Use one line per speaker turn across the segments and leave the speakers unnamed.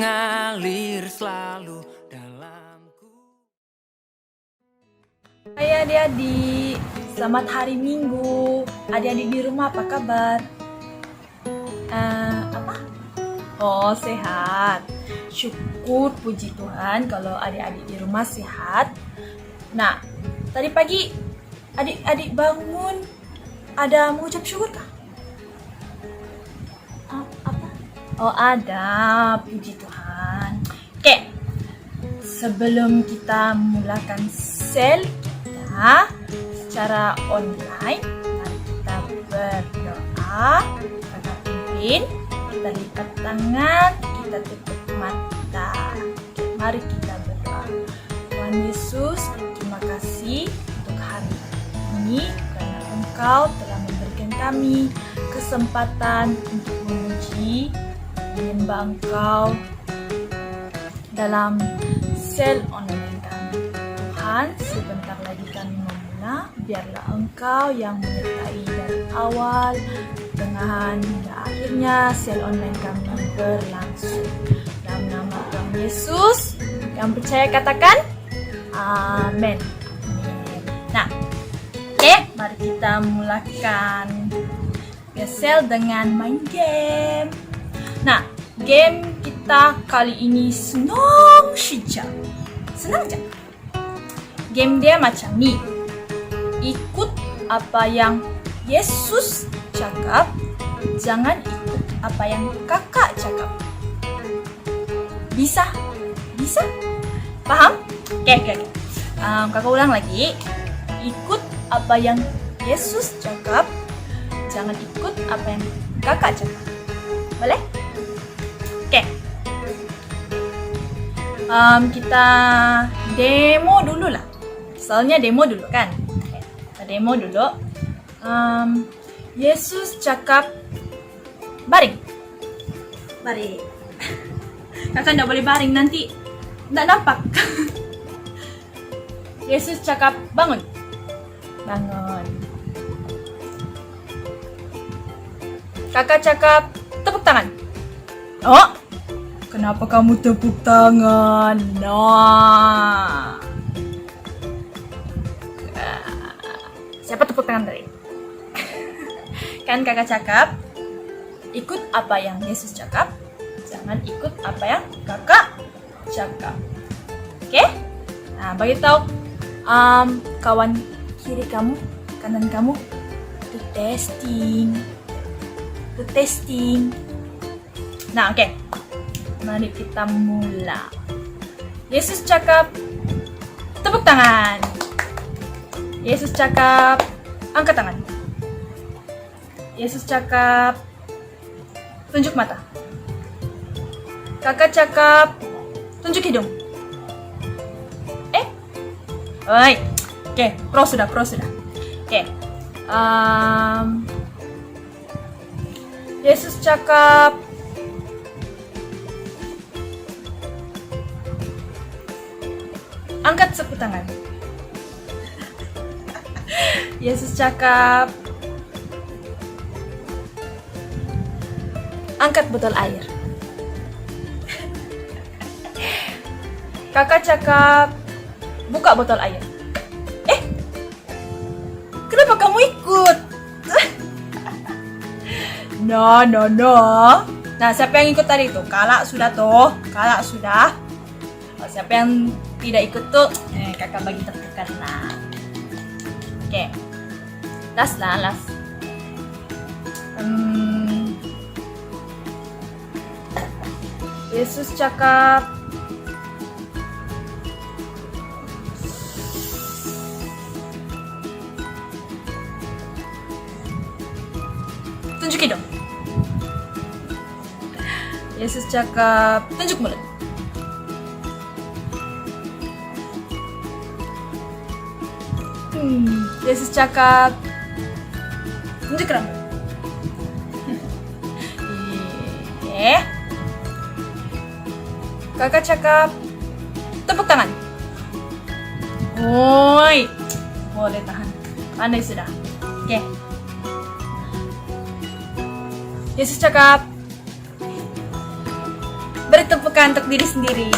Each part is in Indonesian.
mengalir selalu dalamku.
Hai adik-adik, selamat hari Minggu. Adik-adik di rumah apa kabar? Apa? Oh, sehat. Syukur puji Tuhan kalau adik-adik di rumah sehat. Nah, tadi pagi adik-adik bangun ada mengucap syukur kah? Apa? Oh, ada, puji Tuhan. Oke, sebelum kita mulakan sel kita secara online, mari kita berdoa. Kakak pimpin, kita lipat tangan, kita tutup mata. Mari kita berdoa. Tuhan Yesus, terima kasih untuk hari ini karena Engkau telah memberikan kami kesempatan untuk memuji, menyembah Engkau dalam sel online kami. Tuhan, sebentar lagi kami memulai, biarlah Engkau yang menyertai dari awal, pertengahan hingga akhirnya sel online kami berlangsung. Dalam nama Tuhan Yesus, yang percaya katakan amin. Nah, oke, mari kita mulakan sel dengan main game. Nah, game kita kali ini senang saja. Senang aja. Game dia macam ni. Ikut apa yang Yesus cakap, jangan ikut apa yang kakak cakap. Bisa? Bisa? Paham? Oke. Kakak ulang lagi. Ikut apa yang Yesus cakap, jangan ikut apa yang kakak cakap. Boleh? Oke. Kita demo dulu lah. Soalnya demo dulu kan. Kita demo dulu. Yesus cakap baring. Baring. Kakak tidak boleh baring, nanti tidak nampak. Yesus cakap bangun. Bangun. Kakak cakap tepuk tangan. Oh, kenapa kamu tepuk tangan? Nah. Siapa tepuk tangan tadi? Kan kakak cakap, ikut apa yang Yesus cakap, jangan ikut apa yang kakak cakap. Oke? Nah, bagi tahu kawan kiri kamu, kanan kamu, itu testing. Nah, oke. Mari kita mulai. Yesus cakap, tepuk tangan. Yesus cakap, angkat tangan. Yesus cakap, tunjuk mata. Kakak cakap, tunjuk hidung. Oi. Oke, pro sudah. Oke. Yesus cakap, angkat sapu tangan. Yesus cakap, angkat botol air. Kakak cakap, buka botol air. Kenapa kamu ikut? No. Nah, siapa yang ikut tadi tuh? Kalak sudah. Siapa yang tidak ikut tuh? Kakak bagi tertekan lah. Oke. Last. Yesus cakap, tunjuk hidung. Yesus cakap, tunjuk mulut. Yesus cakap, tunjuk rambut. Kakak cakap, tepuk tangan. Woi, boleh tahan. Pandai sudah. Oke. Yesus cakap, Beri tepukan untuk diri sendiri.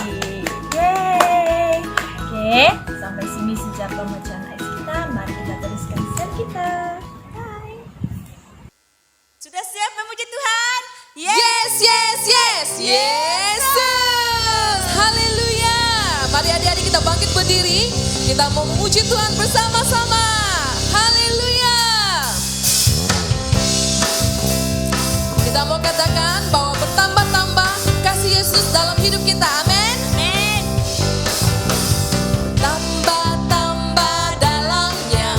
Yeay. Oke, sampai sini sejak pembacaan ayat kita. Mari kita teruskan share kita. Bye.
Sudah siap memuji Tuhan?
Yes, yes, yes, Yesus. Haleluya. Mari adik-adik kita bangkit berdiri. Kita mau memuji Tuhan bersama-sama. Haleluya. Kita mau katakan bahwa bertambah-tambah kasih Yesus dalam hidup kita. Amin.
Amin.
Bertambah-tambah dalamnya,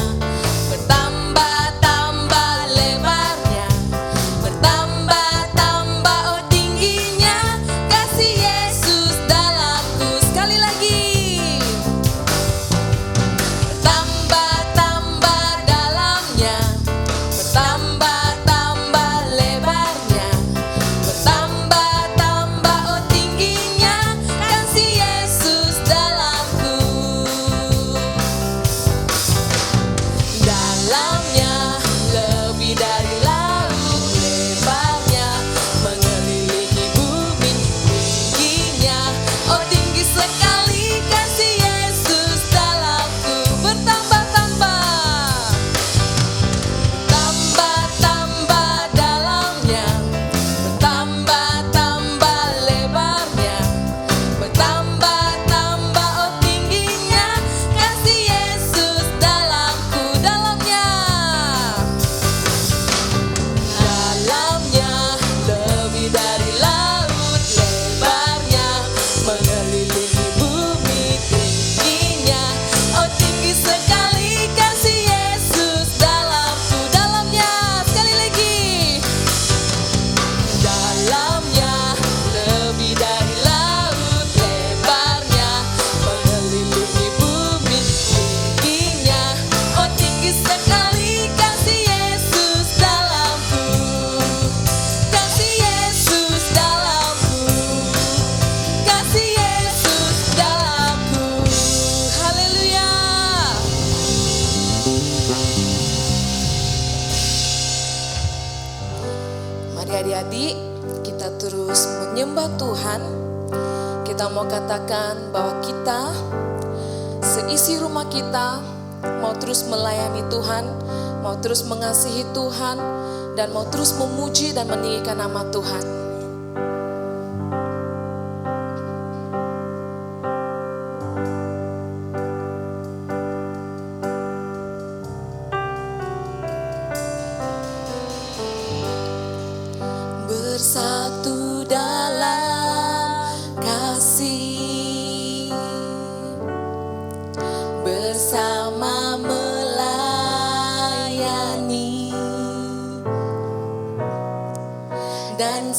bertambah-tambah lebarnya, bertambah-tambah tingginya kasih Yesus dalamku. Sekali lagi. Bertambah-tambah dalamnya, bertambah-tambah lebarnya, bertambah-tambah tingginya kasih Yesus dalamku. Dalamnya lebih dari laut, lebarnya mengelilingi bumi, tingginya oh tinggi sekali kasih Yesus dalamku. Bertambah-tambah, bertambah-tambah dalamnya, bertambah-tambah lebarnya, bertambah-tambah tingginya kasih Yesus dalamku. Dalamnya lebih dari laut, lebarnya mengelilingi bumi, tingginya oh tinggi sekali kasih Yesus dalamku. Dalamnya sekali lagi. Dalamnya lebih dari laut, lebarnya mengelilingi bumi, tingginya oh tinggi sekali kasih Yesus dalamku. Kasih Yesus dalamku, kasih Yesus dalamku. Haleluya. Mari adik-adik kita terus menyembah Tuhan. Kita mau katakan bahwa kita seisi rumah kita mau terus melayani Tuhan, mau terus mengasihi Tuhan, dan mau terus memuji dan meninggikan nama Tuhan. Bersatu dalam kasih, bersama melayani, dan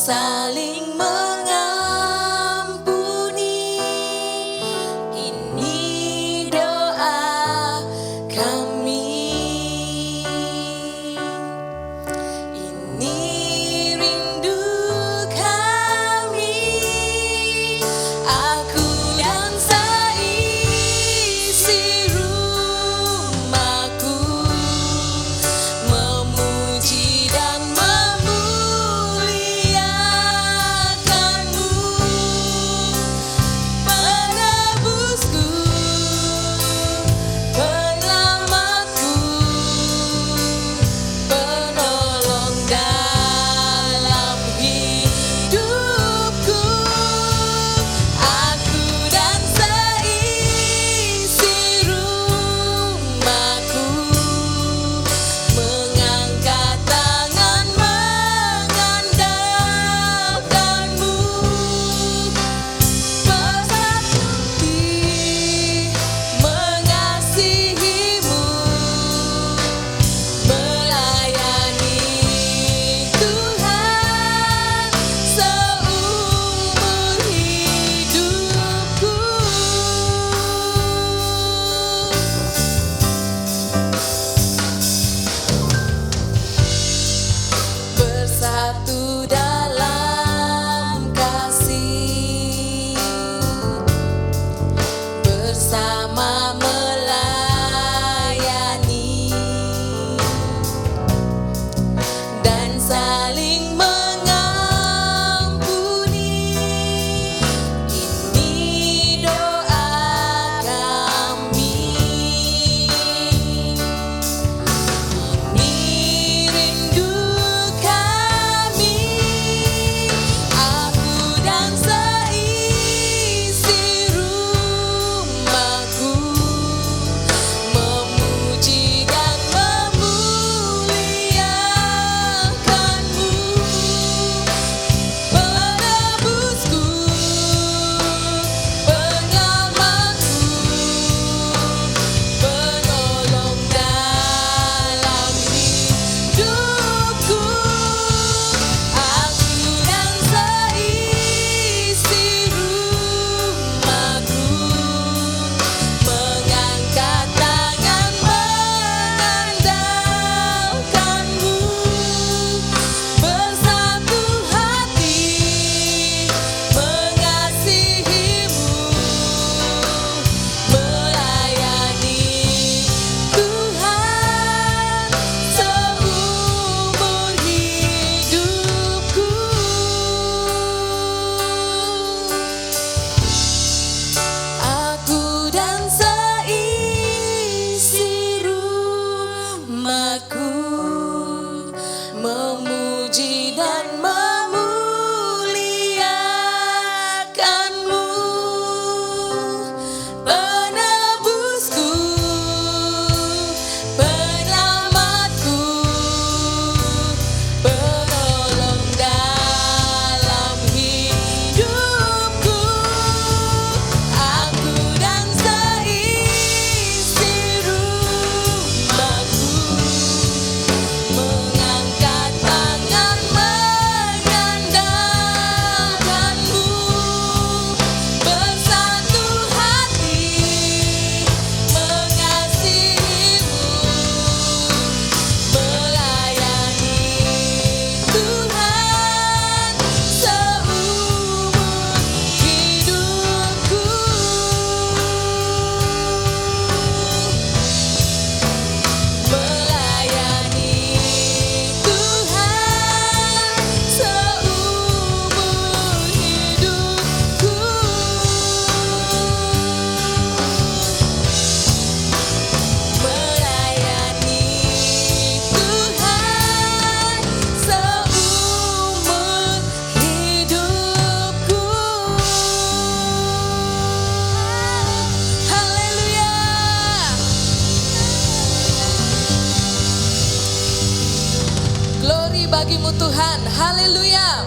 Tuhan. Haleluya.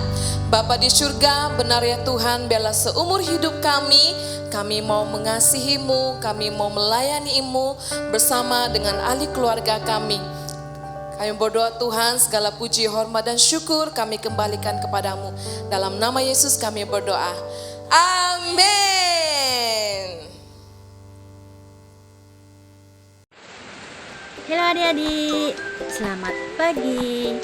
Bapa di surga, benar ya Tuhan, biarlah seumur hidup kami mau mengasihi-Mu, kami mau melayani-Mu bersama dengan ahli keluarga kami. Kami berdoa Tuhan, segala puji, hormat dan syukur kami kembalikan kepadamu. Dalam nama Yesus kami berdoa. Amin.
Halo adik-adik, selamat pagi.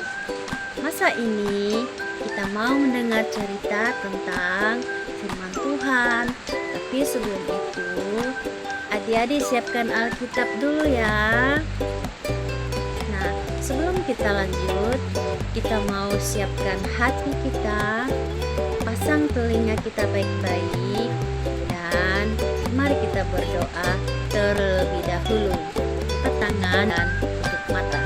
Masa ini kita mau mendengar cerita tentang firman Tuhan. Tapi sebelum itu, adik-adik siapkan Alkitab dulu ya. Nah, sebelum kita lanjut, kita mau siapkan hati kita, pasang telinga kita baik-baik, dan mari kita berdoa terlebih dahulu. Tangan dan tutup mata.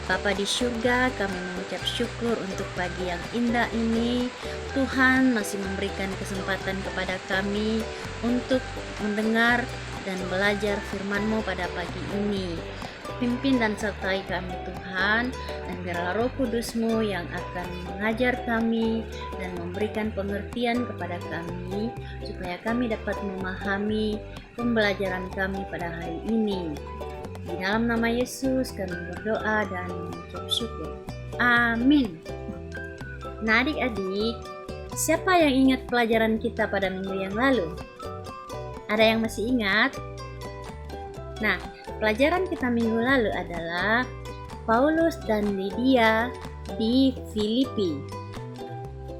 Bapa di surga, kami mengucap syukur untuk pagi yang indah ini. Tuhan masih memberikan kesempatan kepada kami untuk mendengar dan belajar firman-Mu pada pagi ini. Pimpin dan sertai kami Tuhan, dan biarlah Roh Kudus-Mu yang akan mengajar kami dan memberikan pengertian kepada kami, supaya kami dapat memahami pembelajaran kami pada hari ini. Di dalam nama Yesus kami berdoa dan mengucap syukur. Amin. Nah adik-adik, siapa yang ingat pelajaran kita pada minggu yang lalu? Ada yang masih ingat? Nah, pelajaran kita minggu lalu adalah Paulus dan Lydia di Filipi.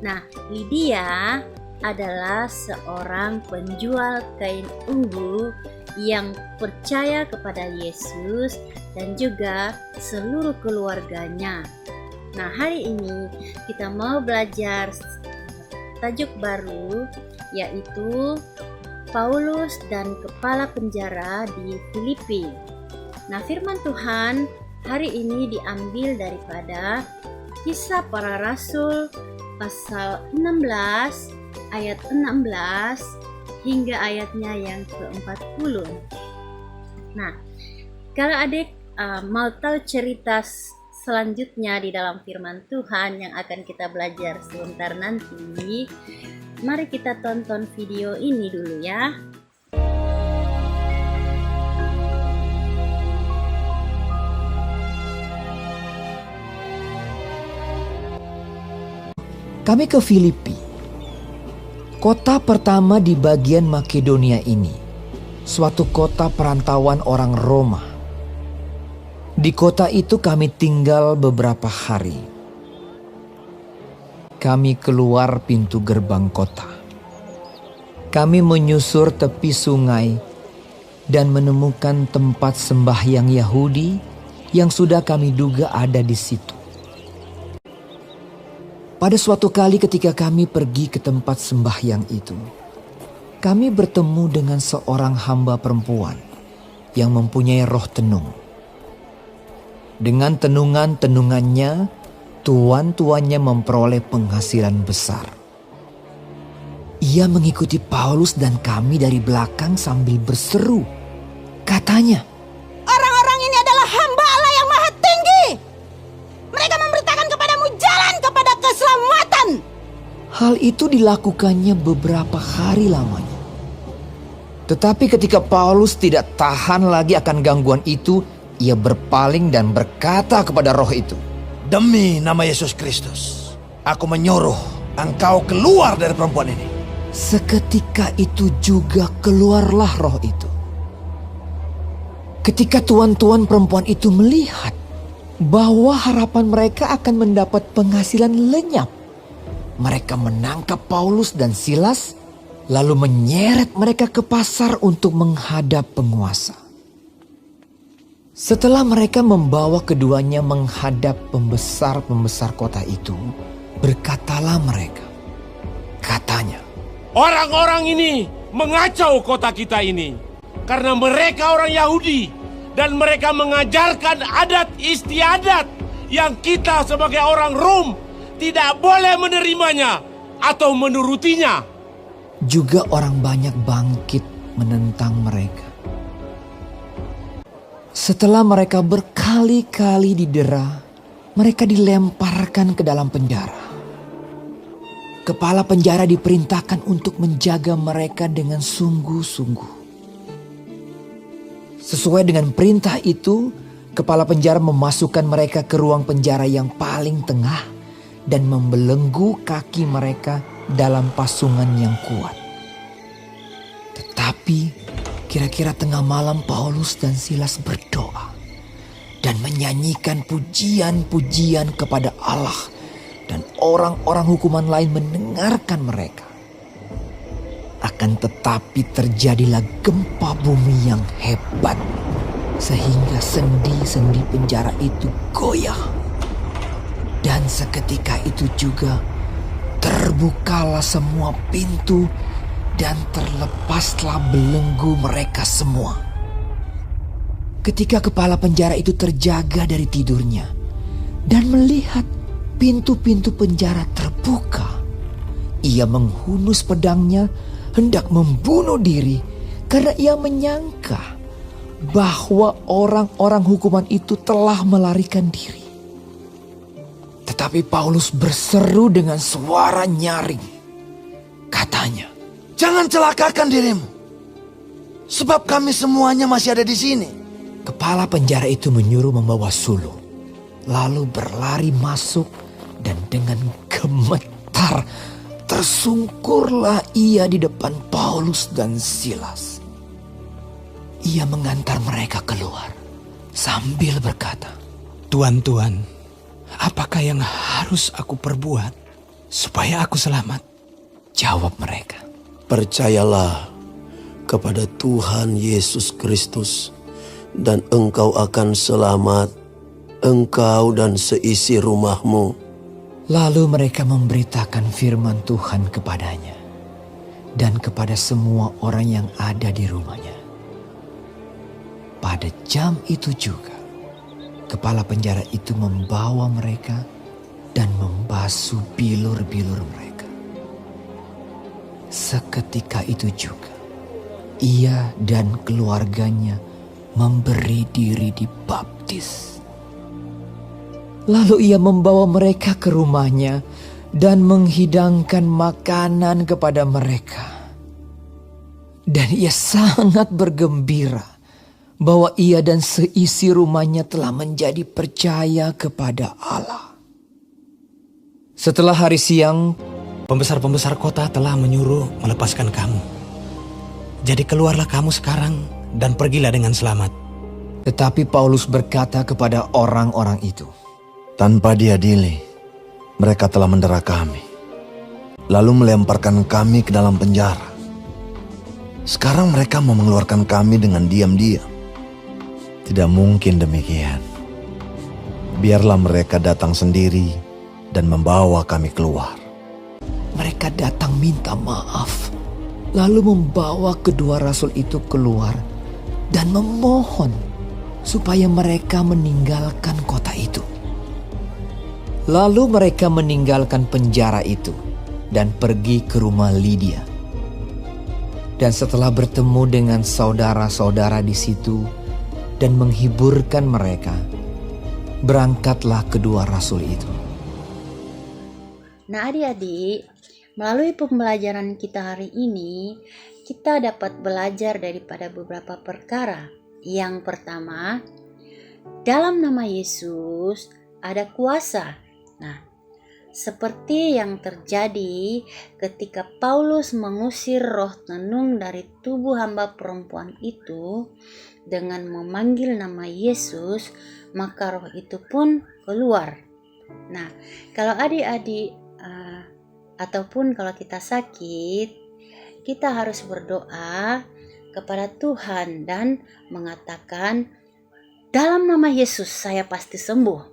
Nah, Lydia adalah seorang penjual kain ungu yang percaya kepada Yesus dan juga seluruh keluarganya. Nah, hari ini kita mau belajar tajuk baru, yaitu Paulus dan kepala penjara di Filipi. Nah, firman Tuhan hari ini diambil daripada Kisah Para Rasul pasal 16 ayat 16 hingga ayatnya yang ke-40. Nah, kalau adik mau tahu cerita selanjutnya di dalam firman Tuhan yang akan kita belajar sebentar nanti, mari kita tonton video ini dulu ya.
Kami ke Filipi, kota pertama di bagian Makedonia ini, suatu kota perantauan orang Roma. Di kota itu kami tinggal beberapa hari. Kami keluar pintu gerbang kota. Kami menyusur tepi sungai dan menemukan tempat sembahyang Yahudi yang sudah kami duga ada di situ. Pada suatu kali ketika kami pergi ke tempat sembahyang itu, kami bertemu dengan seorang hamba perempuan yang mempunyai roh tenung. Dengan tenungan-tenungannya, tuan-tuannya memperoleh penghasilan besar. Ia mengikuti Paulus dan kami dari belakang sambil berseru. Katanya,
Orang-orang ini adalah hamba Allah yang maha tinggi. Mereka memberitakan kepadamu jalan kepada keselamatan.
hal itu dilakukannya beberapa hari lamanya. Tetapi ketika Paulus tidak tahan lagi akan gangguan itu, ia berpaling dan berkata kepada roh itu,
"Demi nama Yesus Kristus, aku menyuruh engkau keluar dari perempuan ini."
Seketika itu juga keluarlah roh itu. Ketika tuan-tuan perempuan itu melihat bahwa harapan mereka akan mendapat penghasilan lenyap, mereka menangkap Paulus dan Silas, lalu menyeret mereka ke pasar untuk menghadap penguasa. Setelah mereka membawa keduanya menghadap pembesar-pembesar kota itu, berkatalah mereka. Katanya,
"Orang-orang ini mengacau kota kita ini karena mereka orang Yahudi dan mereka mengajarkan adat istiadat yang kita sebagai orang Rom tidak boleh menerimanya atau menurutinya."
Juga orang banyak bangkit menentang mereka. Setelah mereka berkali-kali didera mereka dilemparkan ke dalam penjara. Kepala penjara diperintahkan untuk menjaga mereka dengan sungguh-sungguh. Sesuai dengan perintah itu, kepala penjara memasukkan mereka ke ruang penjara yang paling tengah dan membelenggu kaki mereka dalam pasungan yang kuat. Tetapi kira-kira tengah malam Paulus dan Silas berdoa dan menyanyikan pujian-pujian kepada Allah, dan orang-orang hukuman lain mendengarkan mereka. Akan tetapi terjadilah gempa bumi yang hebat, sehingga sendi-sendi penjara itu goyah. Dan seketika itu juga terbukalah semua pintu dan terlepaslah belenggu mereka semua. Ketika kepala penjara itu terjaga dari tidurnya dan melihat pintu-pintu penjara terbuka, ia menghunus pedangnya hendak membunuh diri karena ia menyangka bahwa orang-orang hukuman itu telah melarikan diri. Tetapi Paulus berseru dengan suara nyaring. Katanya,
Jangan celakakan dirimu, sebab kami semuanya masih ada di sini.
kepala penjara itu menyuruh membawa sulung, lalu berlari masuk dan dengan gemetar tersungkurlah ia di depan Paulus dan Silas. Ia mengantar mereka keluar sambil berkata,
Tuan, apakah yang harus aku perbuat supaya aku selamat?
Jawab mereka,
Percayalah kepada Tuhan Yesus Kristus dan engkau akan selamat, engkau dan seisi rumahmu.
Lalu mereka memberitakan firman Tuhan kepadanya dan kepada semua orang yang ada di rumahnya. Pada jam itu juga, kepala penjara itu membawa mereka dan membasuh bilur-bilur mereka. Seketika itu juga, ia dan keluarganya memberi diri dibaptis. Lalu ia membawa mereka ke rumahnya dan menghidangkan makanan kepada mereka. Dan ia sangat bergembira bahwa ia dan seisi rumahnya telah menjadi percaya kepada Allah. Setelah hari siang,
Pembesar-pembesar kota telah menyuruh melepaskan kamu. Jadi keluarlah kamu sekarang dan pergilah dengan selamat.
tetapi Paulus berkata kepada orang-orang itu,
Tanpa diadili, mereka telah mendera kami, lalu melemparkan kami ke dalam penjara. Sekarang mereka mau mengeluarkan kami dengan diam-diam. Tidak mungkin demikian. Biarlah mereka datang sendiri dan membawa kami keluar.
mereka datang minta maaf, lalu membawa kedua rasul itu keluar dan memohon supaya mereka meninggalkan kota itu. Lalu mereka meninggalkan penjara itu dan pergi ke rumah Lydia. Dan setelah bertemu dengan saudara-saudara di situ dan menghiburkan mereka, berangkatlah kedua rasul itu.
Nah adik-adik, melalui pembelajaran kita hari ini, kita dapat belajar daripada beberapa perkara. Yang pertama, dalam nama Yesus ada kuasa. Nah, seperti yang terjadi ketika Paulus mengusir roh tenung dari tubuh hamba perempuan itu dengan memanggil nama Yesus, maka roh itu pun keluar. Nah, kalau adik-adik ataupun kalau kita sakit, kita harus berdoa kepada Tuhan dan mengatakan, dalam nama Yesus saya pasti sembuh.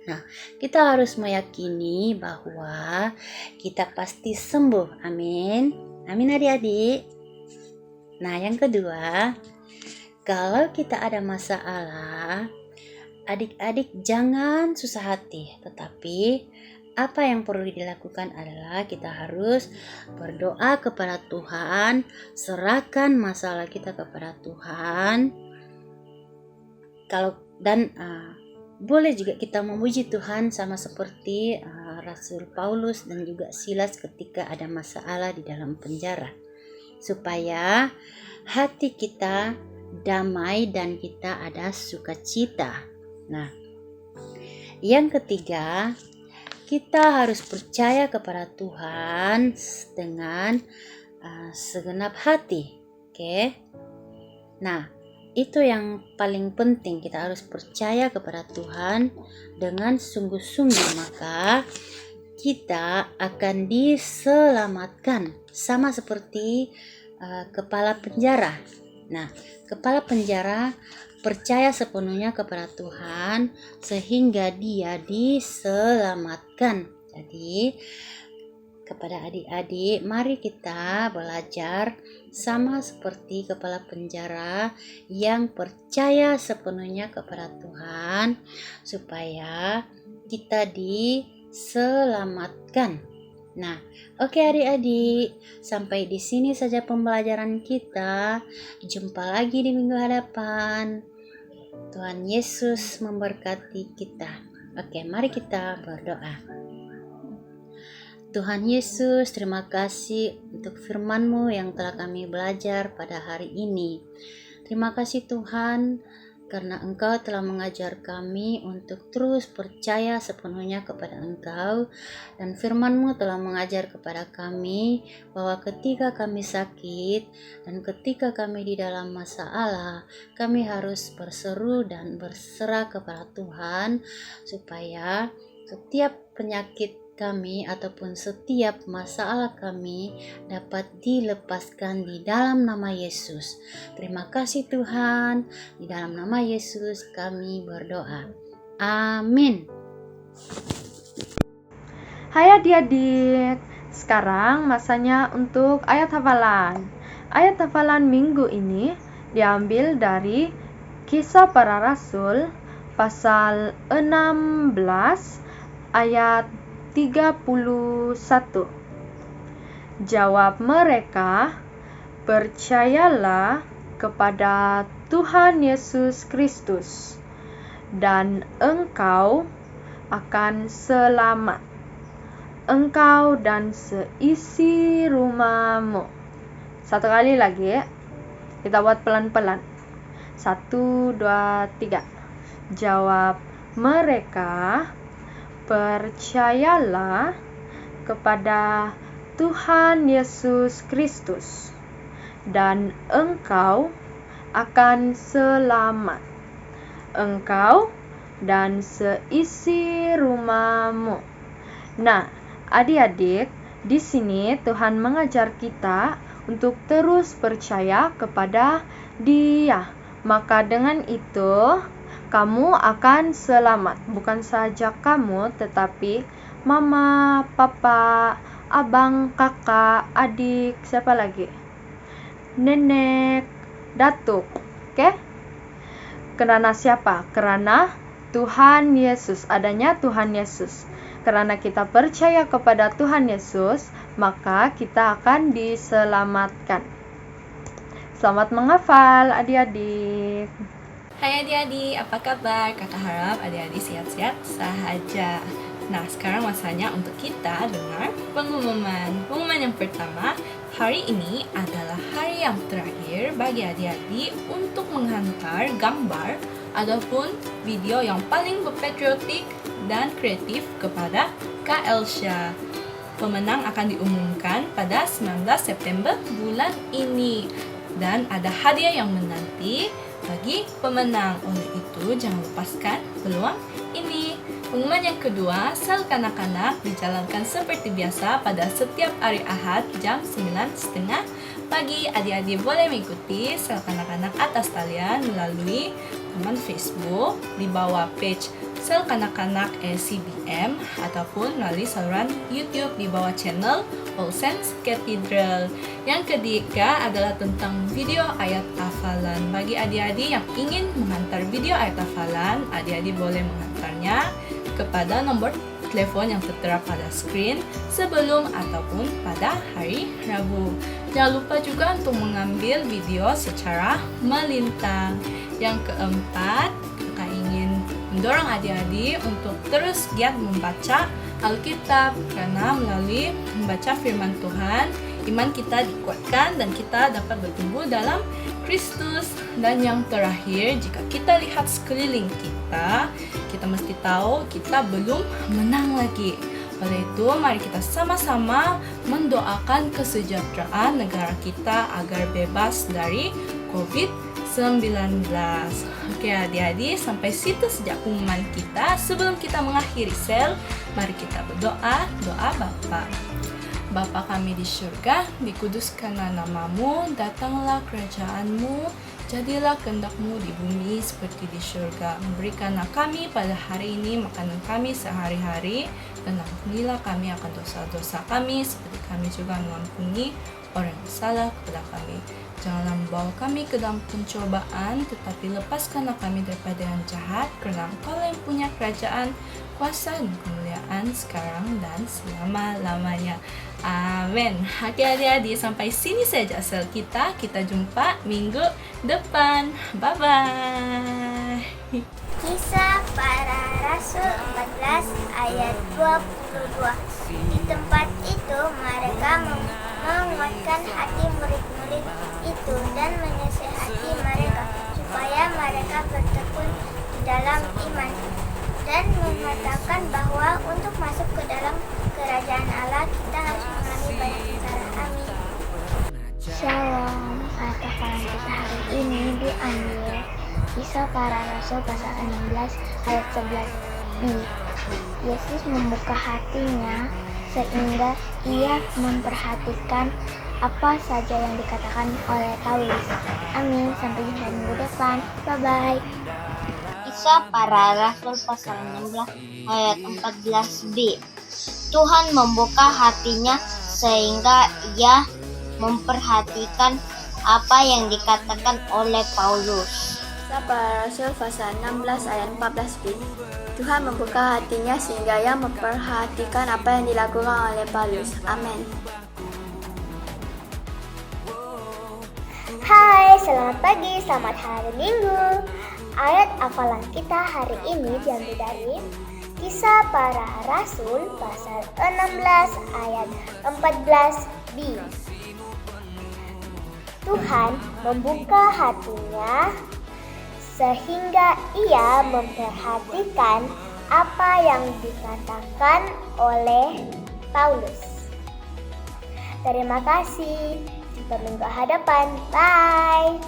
Nah, kita harus meyakini bahwa kita pasti sembuh. Amin. Amin adik-adik. Nah, yang kedua, kalau kita ada masalah, adik-adik jangan susah hati. Tetapi apa yang perlu dilakukan adalah kita harus berdoa kepada Tuhan, serahkan masalah kita kepada Tuhan. boleh juga kita memuji Tuhan sama seperti Rasul Paulus dan juga Silas ketika ada masalah di dalam penjara, supaya hati kita damai dan kita ada sukacita. Nah, yang ketiga, kita harus percaya kepada Tuhan dengan segenap hati. Oke. Nah, itu yang paling penting, kita harus percaya kepada Tuhan dengan sungguh-sungguh, maka kita akan diselamatkan sama seperti kepala penjara. Nah, kepala penjara percaya sepenuhnya kepada Tuhan sehingga dia diselamatkan. Jadi kepada adik-adik, mari kita belajar sama seperti kepala penjara yang percaya sepenuhnya kepada Tuhan supaya kita diselamatkan. Nah, oke adik-adik, sampai di sini saja pembelajaran kita. Jumpa lagi di minggu hadapan. Tuhan Yesus memberkati kita. Oke, mari kita berdoa. Tuhan Yesus, terima kasih untuk firman-Mu yang telah kami belajar pada hari ini. Terima kasih Tuhan, karena Engkau telah mengajar kami untuk terus percaya sepenuhnya kepada Engkau, dan firman-Mu telah mengajar kepada kami bahwa ketika kami sakit dan ketika kami di dalam masalah, kami harus berseru dan berserah kepada Tuhan supaya setiap penyakit kami ataupun setiap masalah kami dapat dilepaskan di dalam nama Yesus. Terima kasih Tuhan, di dalam nama Yesus kami berdoa. Amin.
Hai adik-adik, sekarang masanya untuk ayat hafalan. Ayat hafalan minggu ini diambil dari Kisah Para Rasul pasal 16 ayat 31. Jawab mereka, percayalah kepada Tuhan Yesus Kristus dan engkau akan selamat, engkau dan seisi rumahmu. Satu kali lagi ya. Kita buat pelan-pelan. 1, 2, 3. Jawab mereka, percayalah kepada Tuhan Yesus Kristus dan engkau akan selamat, engkau dan seisi rumahmu. Nah, adik-adik, di sini Tuhan mengajar kita untuk terus percaya kepada Dia. Maka dengan itu kamu akan selamat. Bukan saja kamu, tetapi mama, papa, abang, kakak, adik, siapa lagi? Nenek, datuk. Oke? Karena siapa? Karena Tuhan Yesus. Adanya Tuhan Yesus. Karena kita percaya kepada Tuhan Yesus, maka kita akan diselamatkan. Selamat menghafal adik-adik.
Hai adik-adik, apa kabar? Kakak harap adik-adik sehat-sehat sahaja. Nah, sekarang masanya untuk kita dengar pengumuman. Pengumuman yang pertama, hari ini adalah hari yang terakhir bagi adik-adik untuk menghantar gambar ataupun video yang paling berpatriotik dan kreatif kepada Kak Elsha. Pemenang akan diumumkan pada 19 September bulan ini. Dan ada hadiah yang menanti bagi pemenang. Oleh itu, jangan lepaskan peluang ini. Pengumuman yang kedua, sel kanak-kanak dijalankan seperti biasa pada setiap hari Ahad jam 9.30 pagi. Adik-adik boleh mengikuti sel kanak-kanak atas talian melalui laman Facebook di bawah page sel kanak-kanak SCBM ataupun melalui saluran YouTube di bawah channel All Saints Cathedral. Yang ketiga adalah tentang video ayat hafalan. Bagi adik-adik yang ingin menghantar video ayat hafalan, adik-adik boleh menghantarnya kepada nomor telepon yang tertera pada screen sebelum ataupun pada hari Rabu. Jangan lupa juga untuk mengambil video secara melintang. Yang keempat, kakak ingin mendorong adik-adik untuk terus giat membaca Alkitab, karena melalui membaca firman Tuhan, iman kita dikuatkan dan kita dapat bertumbuh dalam Kristus. Dan yang terakhir, jika kita lihat sekeliling kita, kita mesti tahu kita belum menang lagi. Oleh itu, mari kita sama-sama mendoakan kesejahteraan negara kita agar bebas dari COVID-19. Oke adik-adik, sampai situ sejak pengumuman kita. Sebelum kita mengakhiri sel, mari kita berdoa, doa Bapa. Bapa kami di surga, dikuduskanlah namamu, datanglah kerajaanmu, jadilah kehendak-Mu di bumi seperti di surga. Berikanlah kami pada hari ini makanan kami sehari-hari, dan ampunilah kami akan dosa-dosa kami, seperti kami juga mengampuni orang yang salah kepada kami. Janganlah membawa kami ke dalam pencobaan, tetapi lepaskanlah kami daripada yang jahat, karena Engkau yang punya kerajaan, kuasa dan kemuliaan sekarang dan selama-lamanya. Amin. Oke adik-adik, sampai sini saja sel kita. Kita jumpa minggu depan. Bye-bye.
Kisah Para Rasul 14 ayat 22. Di tempat itu mereka menguatkan hati murid-murid itu dan menasihati mereka supaya mereka bertekun di dalam iman, dan mengatakan bahwa untuk masuk ke dalam kerajaan Allah kita harus mengalami banyak cara. Amin. Shalom. Ayat hafalan kita hari ini diambil Kisah Para Rasul pasal 16 ayat 11b. Yesus membuka hatinya sehingga ia memperhatikan apa saja yang dikatakan oleh Paulus. Amin. Sampai jumpa minggu depan. Bye-bye.
Kisah Para Rasul pasal 16 ayat 14b. Tuhan membuka hatinya sehingga ia memperhatikan apa yang dikatakan oleh Paulus.
Kisah Para Rasul pasal 16 ayat 14b. Tuhan membuka hatinya sehingga ia memperhatikan apa yang dilakukan oleh Paulus. Amin.
Hai, selamat pagi, selamat hari Minggu. Ayat hafalan kita hari ini diambil dari Kisah Para Rasul pasal 16 ayat 14b. Tuhan membuka hatinya sehingga ia memperhatikan apa yang dikatakan oleh Paulus. Terima kasih. Jumpa minggu hadapan. Bye.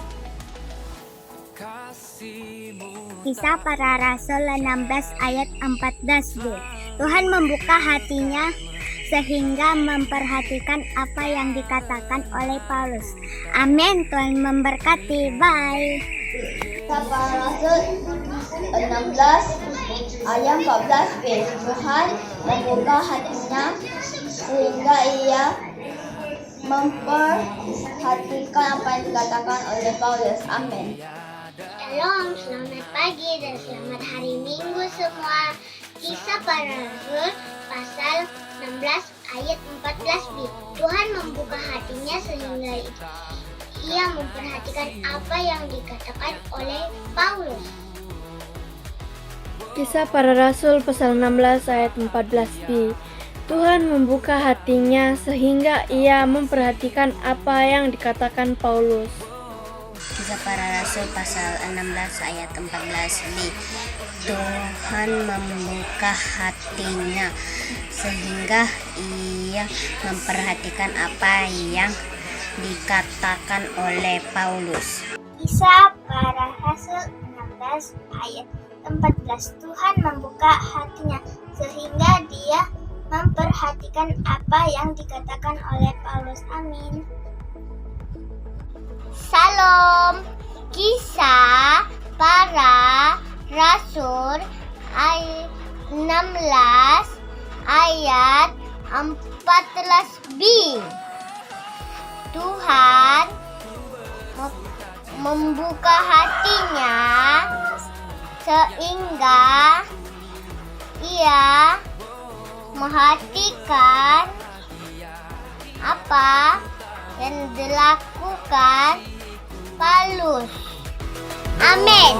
Kisah Para Rasul 16 ayat 14b. Tuhan membuka hatinya sehingga memperhatikan apa yang dikatakan oleh Paulus. Amin. Tuhan memberkati. Bye.
Kisah Para Rasul 16 ayat 14b. Tuhan membuka hatinya sehingga ia memperhatikan apa yang dikatakan oleh Paulus. Amin.
Shalom, selamat pagi dan selamat hari Minggu semua. Kisah Para Rasul pasal 16 ayat 14b. Tuhan membuka hatinya sehingga ia memperhatikan apa yang dikatakan oleh Paulus.
Kisah Para Rasul pasal 16 ayat 14b. Tuhan membuka hatinya sehingga ia memperhatikan apa yang dikatakan Paulus.
Kisah Para Rasul pasal 16 ayat 14b. Tuhan membuka hatinya sehingga ia memperhatikan apa yang dikatakan oleh Paulus.
Kisah Para Rasul 16 ayat 14. Tuhan membuka hatinya sehingga dia memperhatikan apa yang dikatakan oleh Paulus. Amin.
Salam. Kisah Para Rasul ayat 16 ayat 14b. Tuhan membuka hatinya sehingga ia memperhatikan apa yang dilakukan Paulus. Amin.